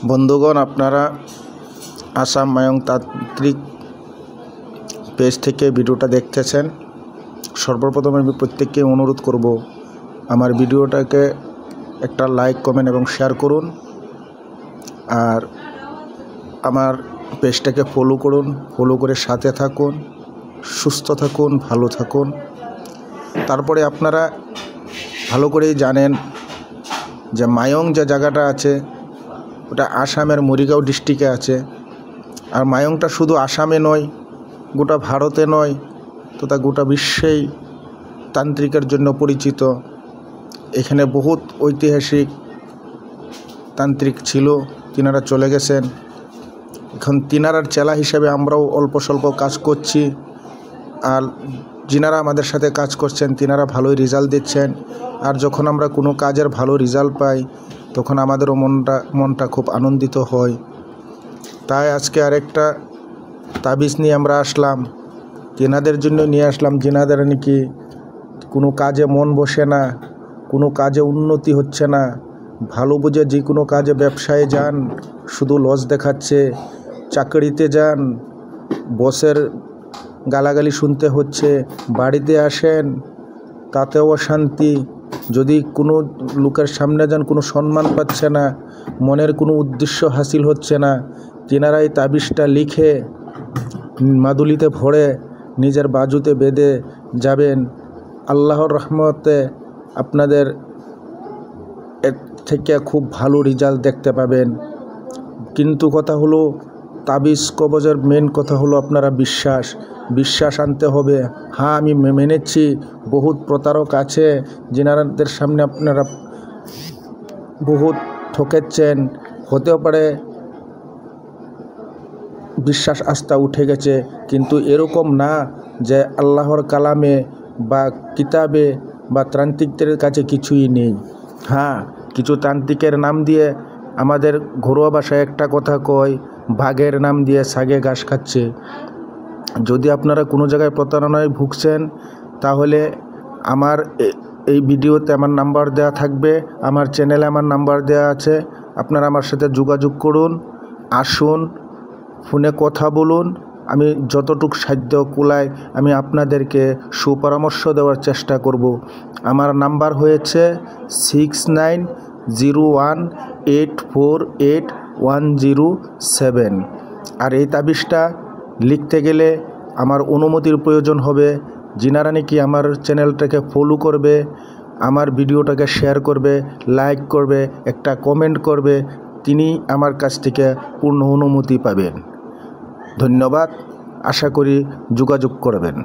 বন্ধুগণ, আপনারা আসাম মায়ং তান্ত্রিক পেজ থেকে ভিডিওটা দেখতেছেন। সর্বপ্রথম আমি প্রত্যেককে অনুরোধ করব, আমার ভিডিওটাকে একটা লাইক, কমেন্ট এবং শেয়ার করুন। আর আমার পেজটাকে ফলো করুন, ফলো করে সাথে থাকুন, সুস্থ থাকুন, ভালো থাকুন। তারপরে আপনারা ভালো করেই জানেন যে মায়ং যে জায়গাটা আছে ওটা আসামের মরিগাঁও ডিস্ট্রিক্টে আছে। আর মায়ংটা শুধু আসামে নয়, গোটা ভারতে নয়, তথা গোটা বিশ্বেই তান্ত্রিকের জন্য পরিচিত। এখানে বহুত ঐতিহাসিক তান্ত্রিক ছিল, তিনারা চলে গেছেন। এখন তিনারার চেলা হিসেবে আমরাও অল্প স্বল্প কাজ করছি। আর যিনারা আমাদের সাথে কাজ করছেন তিনারা ভালোই রেজাল্ট দিচ্ছেন। আর যখন আমরা কোনো কাজের ভালো রেজাল্ট পাই তখন আমাদেরও মনটা খুব আনন্দিত হয়। তাই আজকে আরেকটা তাবিজ নিয়ে আমরা আসলাম, তেনাদের জন্য নিয়ে আসলাম, যিনাদের নাকি কোনো কাজে মন বসে না, কোনো কাজে উন্নতি হচ্ছে না, ভালো বুঝে যে কোনো কাজে ব্যবসায় যান শুধু লস দেখাচ্ছে, চাকরিতে যান বসের গালাগালি শুনতে হচ্ছে, বাড়িতে আসেন তাতেও অশান্তি, যদি কোনো লোকের সামনে যান কোনো সম্মান পাচ্ছে না, মনের কোনো উদ্দেশ্য হাসিল হচ্ছে না। তেনারা এই তাবিজটা লিখে মাদুলিতে ভরে নিজের বাজুতে বেঁধে যাবেন। আল্লাহর রহমতে আপনাদের এর থেকে খুব ভালো রেজাল্ট দেখতে পাবেন। কিন্তু কথা হলো, তাবিজ কবজের মেন কথা হলো আপনারা বিশ্বাস আনতে হবে। হ্যাঁ, আমি মেনেছি বহুত প্রতারক আছে, যিনাদের সামনে আপনারা বহুত ঠকেছেন, হতেও পারে বিশ্বাস আস্থা উঠে গেছে, কিন্তু এরকম না যে আল্লাহর কালামে বা কিতাবে বা তান্ত্রিকদের কাছে কিছুই নেই। হ্যাঁ, কিছু তান্ত্রিকের নাম দিয়ে আমাদের ঘরোয়া ভাষায় একটা কথা কয়, বাঘের নাম দিয়ে সাগে ঘাস খাচ্ছে। যদি আপনারা কোনো জায়গায় প্রতারণায় ভুগছেন তাহলে আমার এই ভিডিওতে আমার নাম্বার দেওয়া থাকবে, আমার চ্যানেলে আমার নাম্বার দেওয়া আছে, আপনারা আমার সাথে যোগাযোগ করুন, আসুন, ফোনে কথা বলুন। আমি যতটুকু সাধ্য কুলায় আমি আপনাদেরকে সুপরামর্শ দেওয়ার চেষ্টা করব। আমার নাম্বার হয়েছে 6901848107। আর এই তাবিজটা লিখতে গেলে আমার অনুমতির প্রয়োজন হবে। যিনারা নাকি আমার চ্যানেলটাকে ফলো করবে, আমার ভিডিওটাকে শেয়ার করবে, লাইক করবে, একটা কমেন্ট করবে, তিনি আমার কাছ থেকে পূর্ণ অনুমতি পাবেন। ধন্যবাদ, আশা করি যোগাযোগ করবেন।